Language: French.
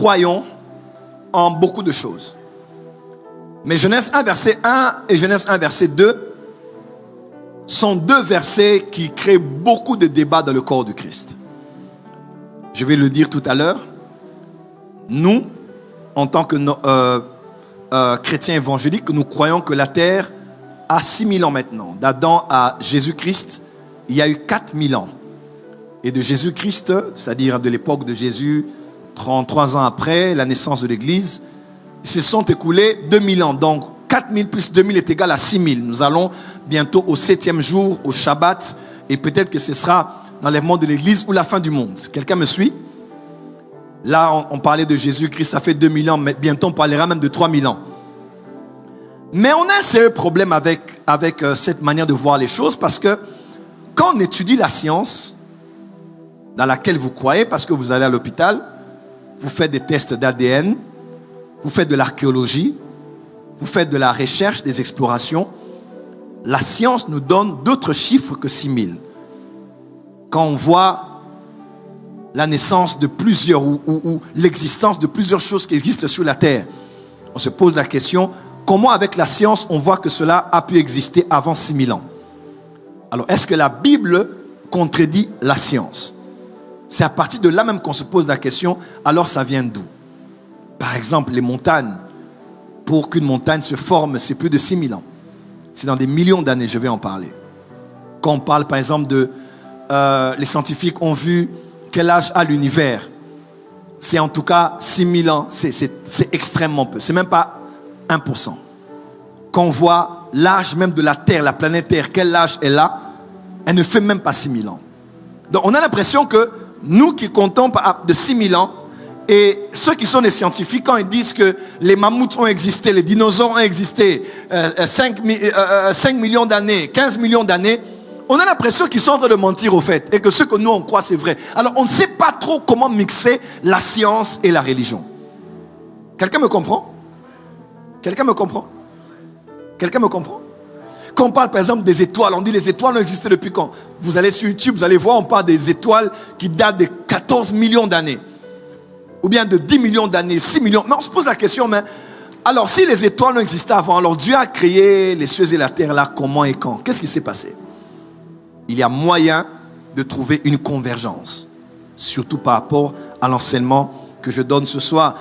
croyons en beaucoup de choses. Mais Genèse 1, verset 1 et Genèse 1, verset 2 sont deux versets qui créent beaucoup de débats dans le corps du Christ. Je vais le dire tout à l'heure. Nous, en tant que chrétiens évangéliques, nous croyons que la terre a 6000 ans maintenant. D'Adam à Jésus-Christ, il y a eu 4000 ans. Et de Jésus-Christ, c'est-à-dire de l'époque de Jésus, 33 ans après la naissance de l'Église, ils se sont écoulés 2000 ans. Donc 4000 plus 2000 est égal à 6000. Nous allons bientôt au 7e jour, au Shabbat, et peut-être que ce sera l'enlèvement de l'Église ou la fin du monde. Quelqu'un me suit? Là, on parlait de Jésus-Christ, ça fait 2000 ans, mais bientôt on parlera même de 3000 ans. Mais on a un sérieux problème avec cette manière de voir les choses, parce que quand on étudie la science dans laquelle vous croyez, parce que vous allez à l'hôpital, vous faites des tests d'ADN, vous faites de l'archéologie, vous faites de la recherche, des explorations, la science nous donne d'autres chiffres que 6000. Quand on voit la naissance de plusieurs ou l'existence de plusieurs choses qui existent sur la terre, on se pose la question, comment avec la science on voit que cela a pu exister avant 6000 ans? Alors, est-ce que la Bible contredit la science? C'est à partir de là même qu'on se pose la question, alors ça vient d'où? Par exemple, les montagnes. Pour qu'une montagne se forme, c'est plus de 6000 ans. C'est dans des millions d'années, je vais en parler. Quand on parle par exemple de... les scientifiques ont vu quel âge a l'univers. C'est en tout cas 6000 ans, c'est extrêmement peu. C'est même pas 1%. Quand on voit l'âge même de la Terre, la planète Terre, quel âge elle a, elle ne fait même pas 6000 ans. Donc on a l'impression que nous qui comptons de 6000 ans, et ceux qui sont des scientifiques, quand ils disent que les mammouths ont existé, les dinosaures ont existé 5 millions d'années, 15 millions d'années, on a l'impression qu'ils sont en train de mentir au fait, et que ce que nous on croit c'est vrai. Alors on ne sait pas trop comment mixer la science et la religion. Quelqu'un me comprend? Quelqu'un me comprend? Quelqu'un me comprend? Quand on parle par exemple des étoiles, on dit les étoiles ont existé depuis quand? Vous allez sur YouTube, vous allez voir, on parle des étoiles qui datent de 14 millions d'années. Ou bien de 10 millions d'années, 6 millions. Mais on se pose la question, mais alors si les étoiles ont existé avant, alors Dieu a créé les cieux et la terre là, comment et quand? Qu'est-ce qui s'est passé? Il y a moyen de trouver une convergence, surtout par rapport à l'enseignement que je donne ce soir.